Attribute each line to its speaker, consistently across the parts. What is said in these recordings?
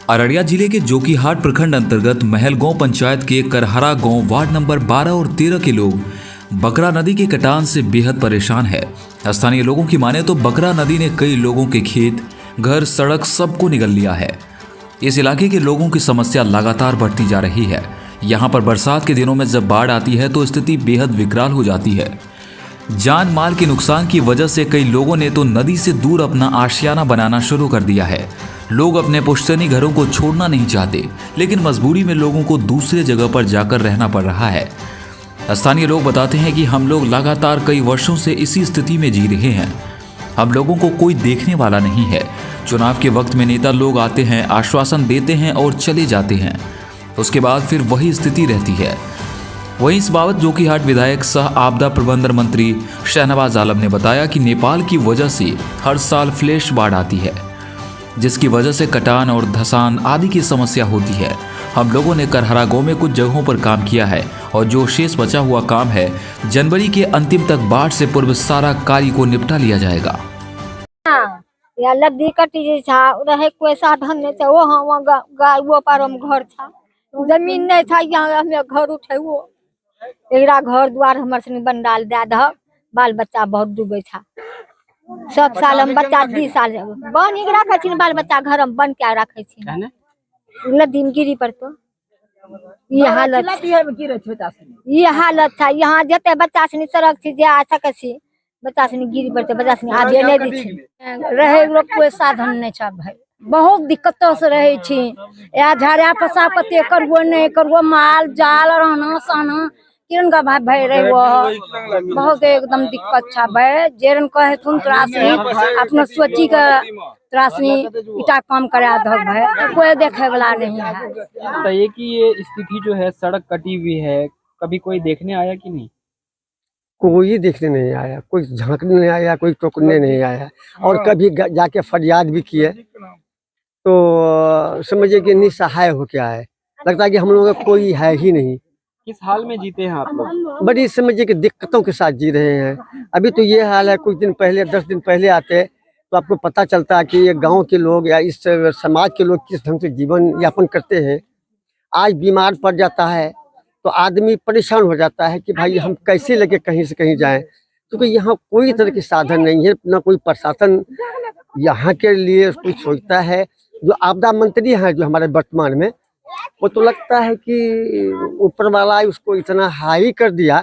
Speaker 1: अररिया जिले के जोकीहाट प्रखंड अंतर्गत महल गांव पंचायत के करहरा गांव वार्ड नंबर 12 और 13 के लोग बकरा नदी के कटान से बेहद परेशान है। स्थानीय लोगों की माने तो बकरा नदी ने कई लोगों के खेत, घर, सड़क सबको निगल लिया है। इस इलाके के लोगों की समस्या लगातार बढ़ती जा रही है। यहाँ पर बरसात के दिनों में जब बाढ़ आती है तो स्थिति बेहद विकराल हो जाती है। जान माल के नुकसान की वजह से कई लोगों ने तो नदी से दूर अपना आशियाना बनाना शुरू कर दिया है। लोग अपने पुश्तैनी घरों को छोड़ना नहीं चाहते, लेकिन मजबूरी में लोगों को दूसरे जगह पर जाकर रहना पड़ रहा है। स्थानीय लोग बताते हैं कि हम लोग लगातार कई वर्षों से इसी स्थिति में जी रहे हैं। हम लोगों को कोई देखने वाला नहीं है। चुनाव के वक्त में नेता लोग आते हैं, आश्वासन देते हैं और चले जाते हैं। उसके बाद फिर वही स्थिति रहती है। वहीं इस बाबत जोकीहाट विधायक सह आपदा प्रबंधन मंत्री शहनवाज आलम ने बताया कि नेपाल की वजह से हर साल फ्लैश बाढ़ आती है, जिसकी वजह से कटान और धसान आदि की समस्या होती है। हम लोगों ने करहरा गांव में कुछ जगहों पर काम किया है और जो शेष बचा हुआ काम है, जनवरी के अंतिम तक बाढ़ से पूर्व सारा कार्य को निपटा लिया जाएगा।
Speaker 2: या लद्दी कटी था रहे कोई साधन नहीं था, वो हम गाय वो पर हम घर था, जमीन नहीं था, यहाँ हमें घर उठे वो एकरा घर द्वार हमर से बन डाल दे दह। बाल बच्चा बहुत डूबे था। सब साल हम बच्चा 20 साल बन के रखे छी, बाल बच्चा घर हम बन के रखे छी। नदी में गिरी पर तो ये हालत था। यहाँ जते बच्चा से सड़क से जा सके छी, बच्चा से गिरी पड़ते, बच्चा से आगे नहीं दी छी। रहे कोई साधन नहीं था भाई, बहुत दिक्कतों से रहे छी। या झाड़िया पसा कते करबो नहीं करबो, माल जाल रहना सहना किरण का भाई भाई रहे वो बहुत एकदम दिक्कत था भाई। जेरन कहे तुम त्रासनी अपना सोची का त्रासनी इटा काम करा दो भाई, कोई देखे वाला नहीं है।
Speaker 3: बताइए कि ये स्थिति जो है, सड़क कटी हुई है, कभी कोई देखने आया कि नहीं?
Speaker 4: कोई देखने नहीं आया, कोई झांकने नहीं आया, कोई टोकने नहीं आया। और कभी जाके फरियाद भी किए तो समझिए कि निसहाय हो क्या है, लगता है कि हम लोगों का कोई है ही नहीं।
Speaker 3: किस हाल में जीते हैं आप लोग?
Speaker 4: बड़ी समझिए कि दिक्कतों के साथ जी रहे हैं। अभी तो ये हाल है, कुछ दिन पहले 10 दिन पहले आते तो आपको पता चलता है कि ये गांव के लोग या इस समाज के लोग किस ढंग से जीवन यापन करते हैं। आज बीमार पड़ जाता है तो आदमी परेशान हो जाता है कि भाई हम कैसे लेके कहीं से कहीं जाएं, क्योंकि यहाँ कोई तरह के साधन नहीं है, ना कोई प्रशासन यहाँ के लिए कुछ सोचता है। जो आपदा मंत्री हैं जो हमारे वर्तमान में, वो तो लगता है कि ऊपर वाला उसको इतना हाई कर दिया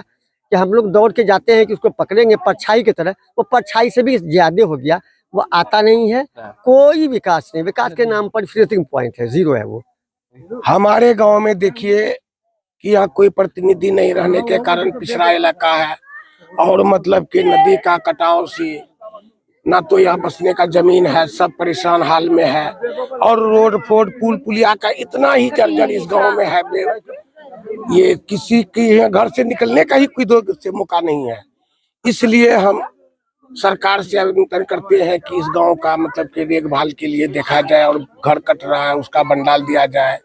Speaker 4: कि हम लोग दौड़ के जाते हैं कि उसको पकड़ेंगे परछाई की तरह, वो परछाई से भी ज्यादा हो गया। वो आता नहीं है, कोई विकास नहीं। विकास के नाम पर फ्रीजिंग पॉइंट है, जीरो है वो।
Speaker 5: हमारे गांव में देखिए कि यहाँ कोई प्रतिनिधि नहीं रहने के कारण पिछड़ा इलाका है, और मतलब कि नदी का कटाव से ना तो यहाँ बसने का जमीन है, सब परेशान हाल में है। और रोड फोड पुल पुलिया का इतना ही जर्जर इस गांव में है, ये किसी के घर से निकलने का ही कोई दो से मौका नहीं है। इसलिए हम सरकार से आवेदन करते हैं कि इस गांव का मतलब कि देखभाल के लिए देखा जाए, और घर कट रहा है उसका बंडाल दिया जाए।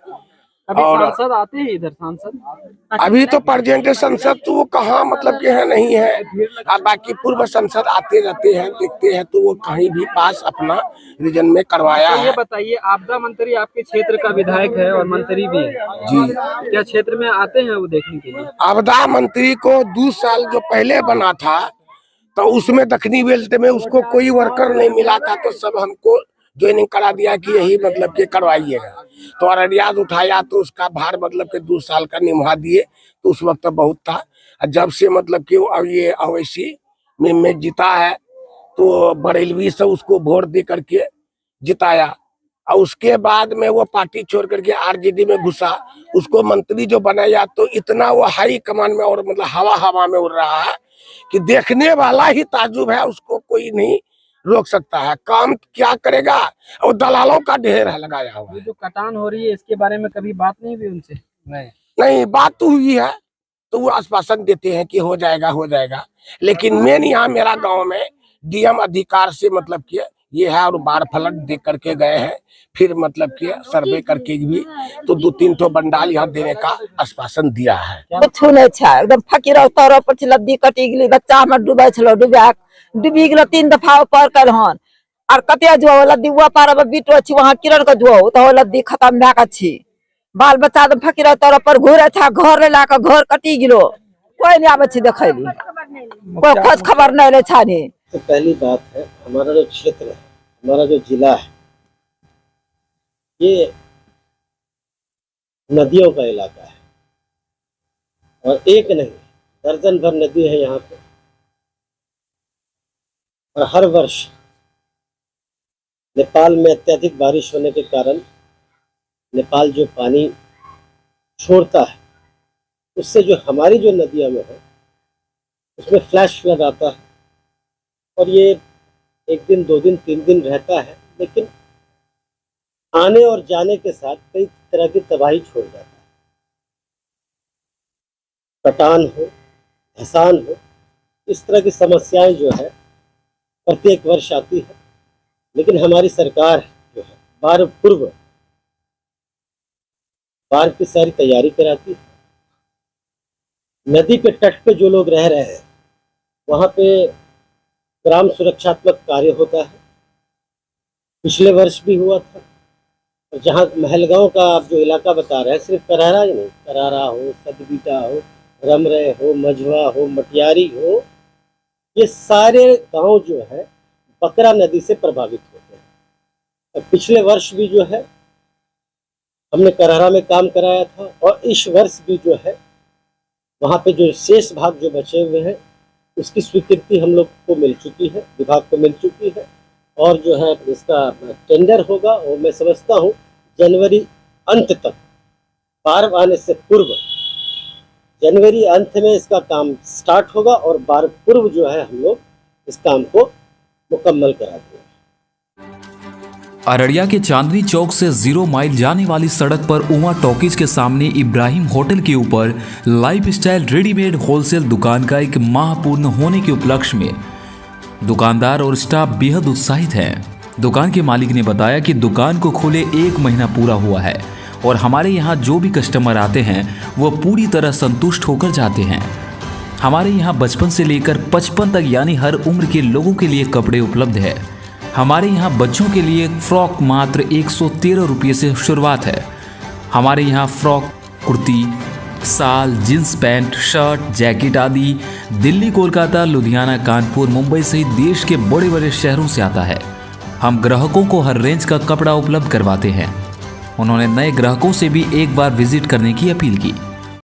Speaker 3: अभी
Speaker 5: और
Speaker 3: सांसद आते हैं इधर? सांसद
Speaker 5: अभी तो प्रेजेंट संसद तो वो कहाँ मतलब के है नहीं है, और बाकी पूर्व संसद आते जाते हैं, देखते हैं तो वो कहीं भी पास अपना रीजन में करवाया है।
Speaker 3: ये बताइए, आपदा मंत्री आपके क्षेत्र का विधायक है और मंत्री भी है
Speaker 5: जी,
Speaker 3: क्या क्षेत्र में आते हैं वो देखने के लिए?
Speaker 5: आपदा मंत्री को 2 साल जो पहले बना था तो उसमें दक्षिणी बेल्ट में उसको कोई वर्कर नहीं मिला था, तो सब हमको ज्वाइनिंग करा दिया कि यही मतलब के करवाइएगा। तो अररिया उठाया तो उसका भार मतलब के 2 साल का निभा दिए, तो उस वक्त बहुत था। जब से मतलब कि अब ये अवैसी में जीता है तो बरेलवी से उसको वोट दे करके जिताया, और उसके बाद में वो पार्टी छोड़ करके आरजेडी में घुसा, उसको मंत्री जो बनाया तो इतना वो हाई कमान में और मतलब हवा में उड़ रहा है कि देखने वाला ही ताजुब है, उसको कोई नहीं रोक सकता है। काम क्या करेगा, और दलालों का ढेर है लगाया हुआ।
Speaker 3: ये जो कटान हो रही है इसके बारे में कभी बात नहीं हुई उनसे?
Speaker 5: नहीं, बात तो हुई है, तो वो आश्वासन देते हैं कि हो जाएगा, लेकिन मेन यहाँ मेरा गांव में डीएम अधिकार से मतलब कि ये है, और बार फलक दे करके गए हैं, फिर मतलब कि सर्वे करके भी तो 2-3 तो बंडाल यहाँ देने का आश्वासन दिया है।
Speaker 6: कुछ नहीं था, एकदम फकीर तौर पर लद्दी कटी गई, बच्चा हमर डूबे छलो, डूबी गेल 3 दफा ऊपर कर हन। और कते जो लद्दी हुआ पार बीटो अच्छी वहाँ किरण का जो तो लद्दी खत्म भैक अच्छी बाल बच्चा तो फकीर तौर पर घूरे था घर ले लाकर घर कटी गिलो कोई नहीं आवे देखली कोई खोज खबर नहीं ले छानी।
Speaker 7: तो पहली बात है हमारा जो क्षेत्र है हमारा जो जिला है ये नदियों का इलाका है और एक नहीं दर्जन भर नदी है यहाँ पे और हर वर्ष नेपाल में अत्यधिक बारिश होने के कारण नेपाल जो पानी छोड़ता है उससे जो हमारी जो नदियों में है उसमें फ्लैश फ्लड आता है और ये एक दिन 2 दिन 3 दिन रहता है लेकिन आने और जाने के साथ कई तरह की तबाही छोड़ जाता है। कटान हो धसान हो इस तरह की समस्याएं जो है प्रत्येक वर्ष आती है लेकिन हमारी सरकार जो है बाढ़ पूर्व बाढ़ की सारी तैयारी कराती है। नदी के तट पे जो लोग रह रहे हैं वहाँ पे ग्राम सुरक्षात्मक कार्य होता है पिछले वर्ष भी हुआ था और जहाँ महलगांव का आप जो इलाका बता रहे हैं सिर्फ करारा ही नहीं करारा हो सदबीटा हो रमरे हो मझवा हो मटियारी हो ये सारे गांव जो है बकरा नदी से प्रभावित होते हैं। और पिछले वर्ष भी जो है हमने करारा में काम कराया था और इस वर्ष भी जो है वहाँ पे जो शेष भाग जो बचे हुए हैं उसकी स्वीकृति हम लोग को मिल चुकी है विभाग को मिल चुकी है और जो है इसका टेंडर होगा और मैं समझता हूँ जनवरी अंत तक बाढ़ आने से पूर्व जनवरी अंत में इसका काम स्टार्ट होगा और बाढ़ पूर्व जो है हम लोग इस काम को मुकम्मल करा देंगे।
Speaker 1: अररिया के चांदनी चौक से 0 माइल जाने वाली सड़क पर उमा टॉकीज के सामने इब्राहिम होटल के ऊपर लाइफस्टाइल रेडीमेड होलसेल दुकान का एक माह पूर्ण होने के उपलक्ष्य में दुकानदार और स्टाफ बेहद उत्साहित हैं। दुकान के मालिक ने बताया कि दुकान को खोले 1 महीना पूरा हुआ है और हमारे यहाँ जो भी कस्टमर आते हैं वह पूरी तरह संतुष्ट होकर जाते हैं। हमारे यहाँ बचपन से लेकर 55 तक यानी हर उम्र के लोगों के लिए कपड़े उपलब्ध है। हमारे यहाँ बच्चों के लिए फ्रॉक मात्र 113 रुपये से शुरुआत है। हमारे यहाँ फ्रॉक कुर्ती साल जींस पैंट शर्ट जैकेट आदि दिल्ली कोलकाता लुधियाना कानपुर मुंबई सहित देश के बड़े बड़े शहरों से आता है। हम ग्राहकों को हर रेंज का कपड़ा उपलब्ध करवाते हैं। उन्होंने नए ग्राहकों से भी एक बार विजिट करने की अपील की।